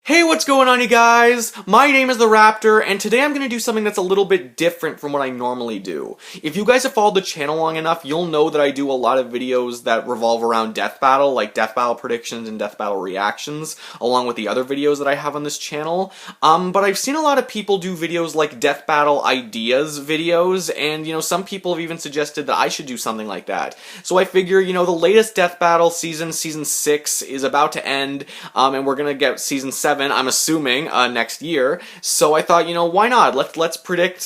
Hey, what's going on, you guys? My name is the Raptor, and today I'm going to do something that's a little bit different from what I normally do. If you guys have followed the channel long enough, you'll know that I do a lot of videos that revolve around Death Battle, like Death Battle predictions and Death Battle reactions, along with the other videos that I have on this channel. But I've seen a lot of people do videos like Death Battle ideas videos, and, some people have even suggested that I should do something like that. So I figure, the latest Death Battle season 6, is about to end, and we're going to get season 7, I'm assuming, next year. So I thought, why not? Let's predict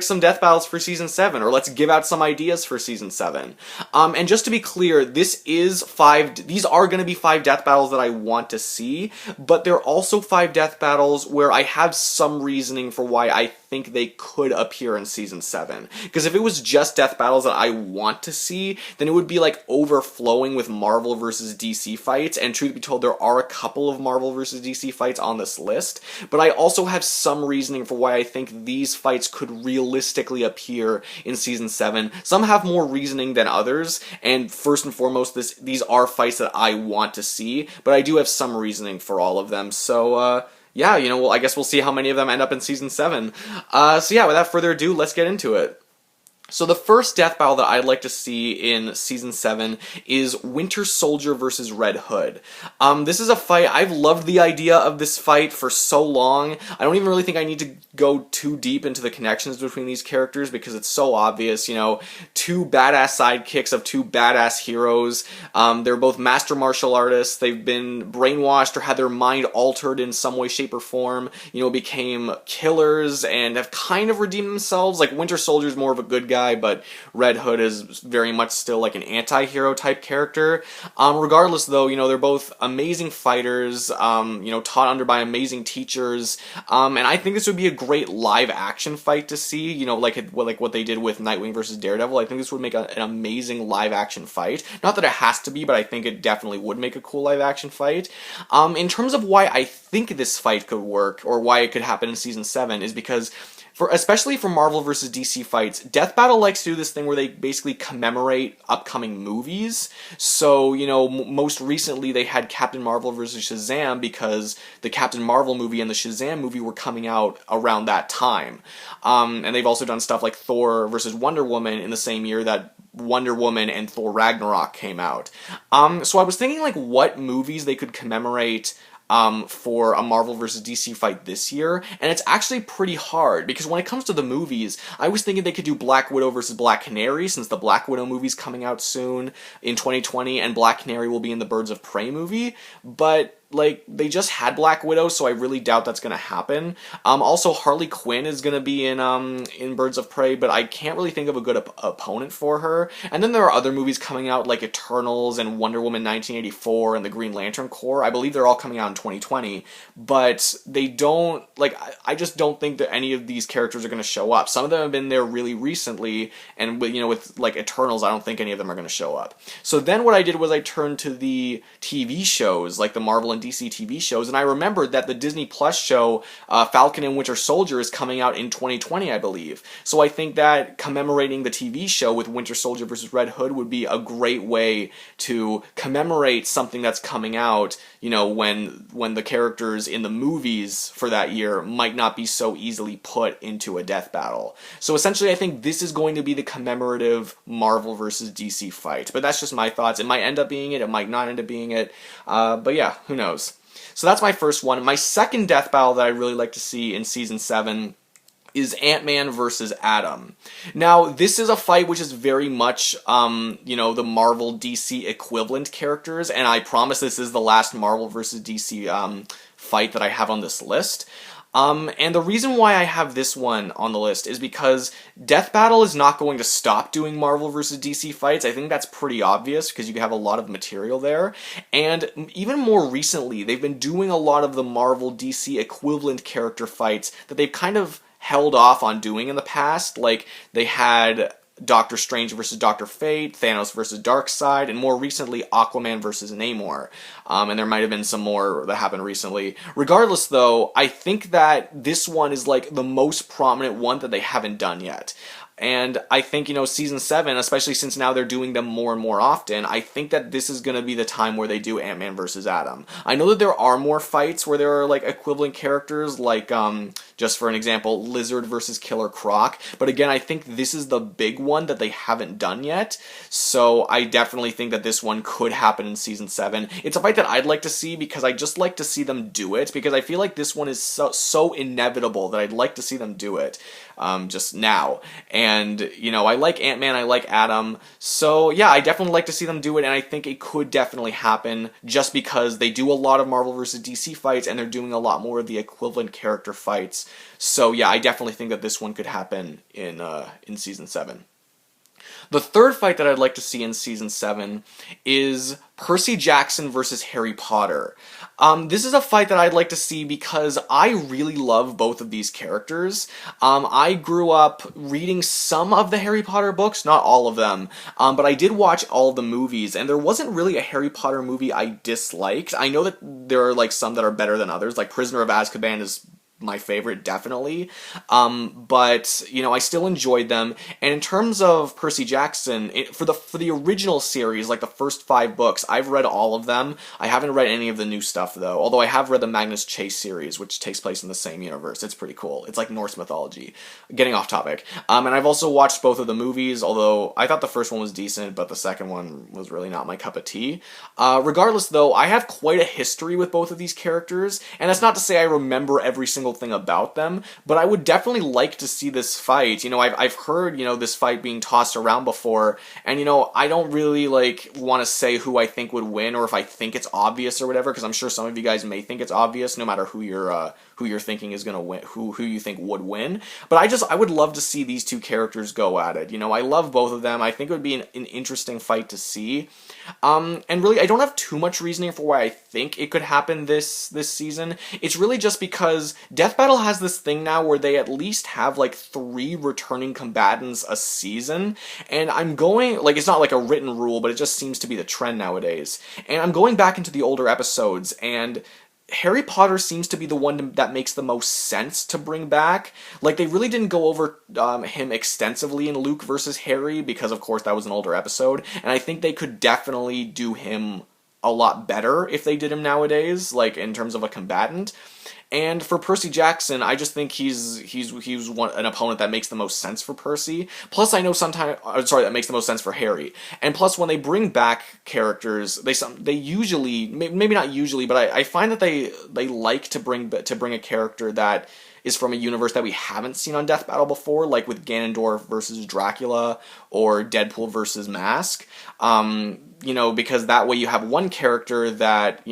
some death battles for season 7, or let's give out some ideas for season 7. And just to be clear, these are going to be 5 death battles that I want to see, but they're also 5 death battles where I have some reasoning for why I think they could appear in season 7. Because if it was just death battles that I want to see, then it would be like overflowing with Marvel versus DC fights, and truth be told, there are a couple of Marvel versus DC fights on this list, but I also have some reasoning for why I think these fights could realistically appear in season 7. Some have more reasoning than others, and first and foremost, these are fights that I want to see, but I do have some reasoning for all of them, so yeah, I guess we'll see how many of them end up in season 7. So yeah, without further ado, let's get into it. So the first death battle that I'd like to see in season 7 is Winter Soldier versus Red Hood. This is a fight, I've loved the idea of this fight for so long. I don't even really think I need to go too deep into the connections between these characters because it's so obvious, two badass sidekicks of two badass heroes. They're both master martial artists, they've been brainwashed or had their mind altered in some way, shape, or form, became killers and have kind of redeemed themselves. Like, Winter Soldier's more of a good guy, but Red Hood is very much still like an anti-hero type character. Regardless though, they're both amazing fighters, taught under by amazing teachers, and I think this would be a great live action fight to see, like what they did with Nightwing versus Daredevil. I think this would make an amazing live action fight. Not that it has to be, but I think it definitely would make a cool live action fight. In terms of why I think this fight could work, or why it could happen in season 7, is because especially for Marvel vs. DC fights, Death Battle likes to do this thing where they basically commemorate upcoming movies. So, most recently they had Captain Marvel vs. Shazam because the Captain Marvel movie and the Shazam movie were coming out around that time. And they've also done stuff like Thor vs. Wonder Woman in the same year that Wonder Woman and Thor Ragnarok came out. So I was thinking like what movies they could commemorate for a Marvel vs. DC fight this year, and it's actually pretty hard, because when it comes to the movies, I was thinking they could do Black Widow vs. Black Canary, since the Black Widow movie's coming out soon in 2020, and Black Canary will be in the Birds of Prey movie, but they just had Black Widow, so I really doubt that's gonna happen. Also, Harley Quinn is gonna be in Birds of Prey, but I can't really think of a good opponent for her. And then there are other movies coming out, like Eternals and Wonder Woman 1984 and the Green Lantern Corps. I believe they're all coming out in 2020, but they don't, I just don't think that any of these characters are gonna show up. Some of them have been there really recently, and with Eternals, I don't think any of them are gonna show up. So then what I did was I turned to the TV shows, like the Marvel and DC TV shows, and I remembered that the Disney Plus show Falcon and Winter Soldier is coming out in 2020, I believe. So I think that commemorating the TV show with Winter Soldier versus Red Hood would be a great way to commemorate something that's coming out, when the characters in the movies for that year might not be so easily put into a death battle. So essentially I think this is going to be the commemorative Marvel versus DC fight. But that's just my thoughts. It might end up being it, it might not end up being it, but yeah, who knows. So that's my first one. My second death battle that I really like to see in season 7 is Ant-Man versus Atom. Now, this is a fight which is very much, the Marvel DC equivalent characters, and I promise this is the last Marvel versus DC fight that I have on this list. And the reason why I have this one on the list is because Death Battle is not going to stop doing Marvel vs. DC fights. I think that's pretty obvious because you have a lot of material there. And even more recently, they've been doing a lot of the Marvel DC equivalent character fights that they've kind of held off on doing in the past. Like, they had Doctor Strange versus Doctor Fate, Thanos versus Darkseid, and more recently Aquaman versus Namor. And there might have been some more that happened recently. Regardless though, I think that this one is like the most prominent one that they haven't done yet. And I think, season 7, especially since now they're doing them more and more often, I think that this is going to be the time where they do Ant-Man versus Atom. I know that there are more fights where there are, like, equivalent characters, like, just for an example, Lizard versus Killer Croc. But again, I think this is the big one that they haven't done yet. So I definitely think that this one could happen in season 7. It's a fight that I'd like to see because I just like to see them do it, because I feel like this one is so inevitable that I'd like to see them do it. Just now. And, I like Ant-Man, I like Atom, so yeah, I definitely like to see them do it, and I think it could definitely happen, just because they do a lot of Marvel vs. DC fights, and they're doing a lot more of the equivalent character fights, so yeah, I definitely think that this one could happen in Season 7. The third fight that I'd like to see in Season 7 is Percy Jackson versus Harry Potter. This is a fight that I'd like to see because I really love both of these characters. I grew up reading some of the Harry Potter books, not all of them, but I did watch all of the movies, and there wasn't really a Harry Potter movie I disliked. I know that there are like some that are better than others, like Prisoner of Azkaban is my favorite, definitely, but I still enjoyed them. And in terms of Percy Jackson, for the original series, like the first 5 books, I've read all of them. I haven't read any of the new stuff though, although I have read the Magnus Chase series, which takes place in the same universe. It's pretty cool. It's like Norse mythology. Getting off topic. And I've also watched both of the movies, although I thought the first one was decent, but the second one was really not my cup of tea. Regardless though, I have quite a history with both of these characters, and that's not to say I remember every single thing about them, but I would definitely like to see this fight. I've heard, this fight being tossed around before, and I don't really want to say who I think would win, or if I think it's obvious or whatever, because I'm sure some of you guys may think it's obvious, no matter who you're thinking is gonna win, who you think would win. But I would love to see these two characters go at it. I love both of them. I think it would be an interesting fight to see. And really, I don't have too much reasoning for why I think it could happen this season. It's really just because Death Battle has this thing now where they at least have 3 returning combatants a season, and I'm going, it's not like a written rule, but it just seems to be the trend nowadays. And I'm going back into the older episodes, and Harry Potter seems to be the one that makes the most sense to bring back. They really didn't go over him extensively in Luke versus Harry, because of course that was an older episode, and I think they could definitely do him a lot better if they did him nadays, in terms of a combatant. And for Percy Jackson, I just think he's an opponent that makes the most sense for Percy. Plus, I know that makes the most sense for Harry. And plus, when they bring back characters, they usually, maybe not usually, but I find that they like to bring a character that is from a universe that we haven't seen on Death Battle before, like with Ganondorf versus Dracula or Deadpool versus Mask. Because that way you have one character that,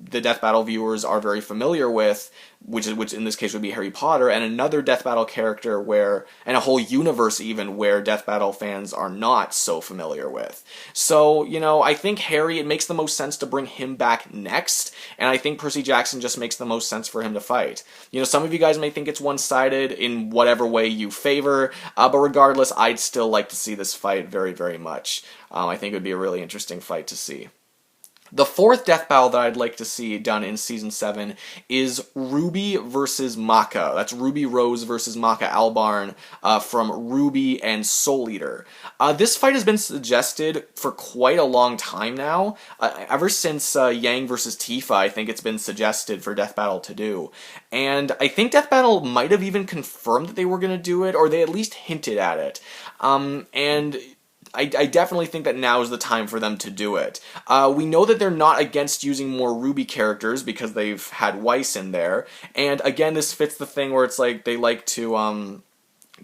the Death Battle viewers are very familiar with, which in this case would be Harry Potter, and another Death Battle character and a whole universe even where Death Battle fans are not so familiar with. So, I think Harry, it makes the most sense to bring him back next, and I think Percy Jackson just makes the most sense for him to fight. Some of you guys may think it's one-sided in whatever way you favor, but regardless, I'd still like to see this fight very, very much. I think it would be a really interesting fight to see. The fourth Death Battle that I'd like to see done in Season 7 is RWBY versus Maka. That's Ruby Rose versus Maka Albarn from RWBY and Soul Eater. This fight has been suggested for quite a long time now. Ever since Yang versus Tifa, I think it's been suggested for Death Battle to do. And I think Death Battle might have even confirmed that they were going to do it, or they at least hinted at it. And I definitely think that now is the time for them to do it. We know that they're not against using more RWBY characters because they've had Weiss in there, and again, this fits the thing where it's they like to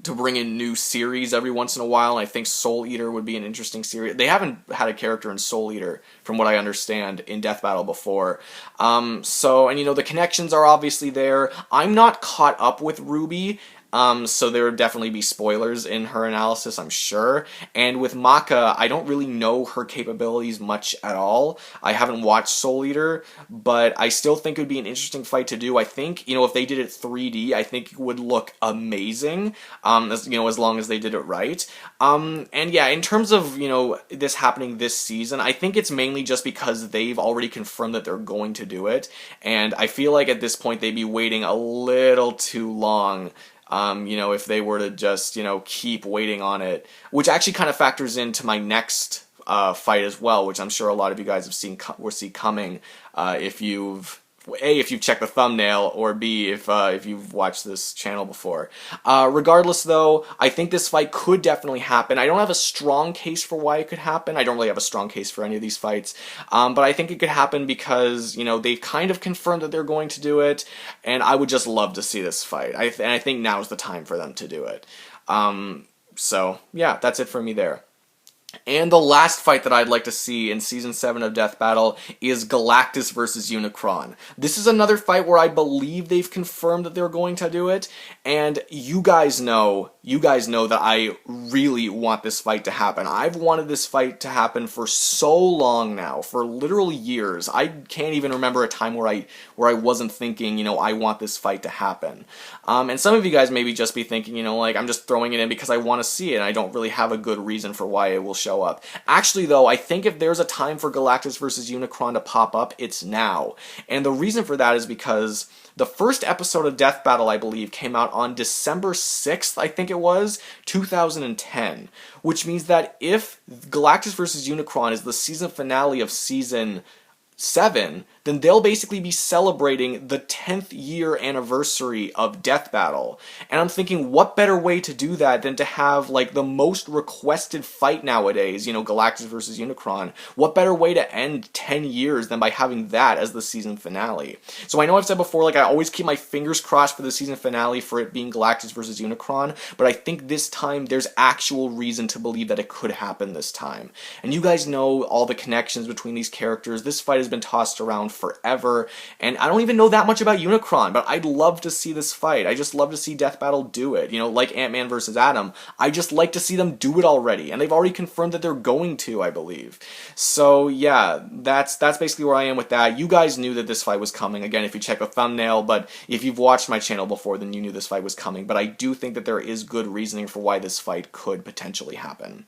bring in new series every once in a while, and I think Soul Eater would be an interesting series. They haven't had a character in Soul Eater, from what I understand, in Death Battle before. The connections are obviously there. I'm not caught up with RWBY. So there would definitely be spoilers in her analysis, I'm sure. And with Maka, I don't really know her capabilities much at all. I haven't watched Soul Eater, but I still think it would be an interesting fight to do. I think, if they did it 3D, I think it would look amazing, as long as they did it right. And yeah, in terms of, this happening this season, I think it's mainly just because they've already confirmed that they're going to do it, and I feel like at this point they'd be waiting a little too long. If they were to just, keep waiting on it, which actually kind of factors into my next fight as well, which I'm sure a lot of you guys will see coming if you've checked the thumbnail, or B, if you've watched this channel before. Regardless, though, I think this fight could definitely happen. I don't have a strong case for why it could happen. I don't really have a strong case for any of these fights, but I think it could happen because, they've kind of confirmed that they're going to do it, and I would just love to see this fight. And I think now's the time for them to do it. So, yeah, that's it for me there. And the last fight that I'd like to see in Season 7 of Death Battle is Galactus versus Unicron. This is another fight where I believe they've confirmed that they're going to do it, and you guys know that I really want this fight to happen. I've wanted this fight to happen for so long now, for literal years. I can't even remember a time where I wasn't thinking, I want this fight to happen. And some of you guys maybe just be thinking, I'm just throwing it in because I want to see it, and I don't really have a good reason for why it will show up. Actually, though, I think if there's a time for Galactus versus Unicron to pop up, it's now. And the reason for that is because the first episode of Death Battle, I believe, came out on December 6th, I think it was, 2010. Which means that if Galactus vs. Unicron is the season finale of Season 7, then they'll basically be celebrating the 10th year anniversary of Death Battle. And I'm thinking, what better way to do that than to have, like, the most requested fight nowadays, Galactus versus Unicron. What better way to end 10 years than by having that as the season finale? So I know I've said before, I always keep my fingers crossed for the season finale for it being Galactus versus Unicron, but I think this time there's actual reason to believe that it could happen this time. And you guys know all the connections between these characters. This fight has been tossed around forever, and I don't even know that much about Unicron, but I'd love to see this fight. I just love to see Death Battle do it. Like Ant-Man versus Atom, I just like to see them do it already, and they've already confirmed that they're going to, I believe. So yeah, that's basically where I am with that. You guys knew that this fight was coming, again, if you check the thumbnail, but if you've watched my channel before, then you knew this fight was coming, but I do think that there is good reasoning for why this fight could potentially happen.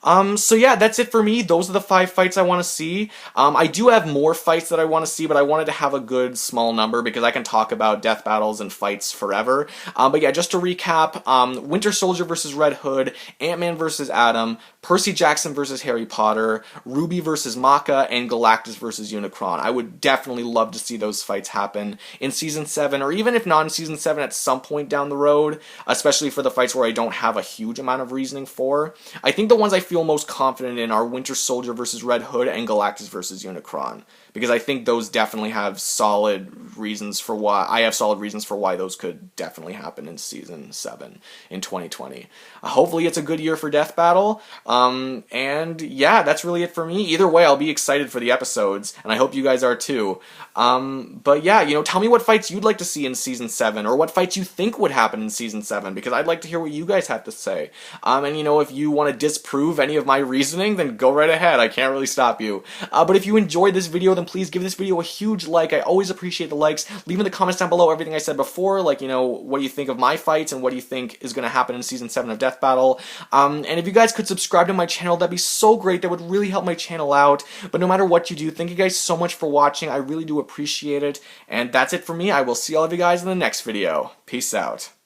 So yeah, that's it for me. Those are the 5 fights I want to see. I do have more fights that I want to see, but I wanted to have a good small number because I can talk about death battles and fights forever. But yeah, just to recap, Winter Soldier versus Red Hood, Ant-Man versus Atom, Percy Jackson versus Harry Potter, RWBY versus Maka, and Galactus versus Unicron. I would definitely love to see those fights happen in Season 7, or even if not in Season 7 at some point down the road, especially for the fights where I don't have a huge amount of reasoning for. I think the ones I feel most confident in are Winter Soldier versus Red Hood and Galactus versus Unicron, because I think those definitely have solid reasons for why those could definitely happen in Season 7 in 2020. Hopefully it's a good year for Death Battle, and yeah, that's really it for me. Either way, I'll be excited for the episodes, and I hope you guys are too. But yeah, tell me what fights you'd like to see in Season 7, or what fights you think would happen in Season 7, because I'd like to hear what you guys have to say. And if you want to disprove any of my reasoning, then go right ahead. I can't really stop you. But if you enjoyed this video, then please give this video a huge like. I always appreciate the likes. Leave in the comments down below everything I said before, like, what do you think of my fights, and what do you think is going to happen in Season 7 of Death Battle. And if you guys could subscribe to my channel, that'd be so great. That would really help my channel out. But no matter what you do, thank you guys so much for watching. I really do appreciate it. And that's it for me. I will see all of you guys in the next video. Peace out.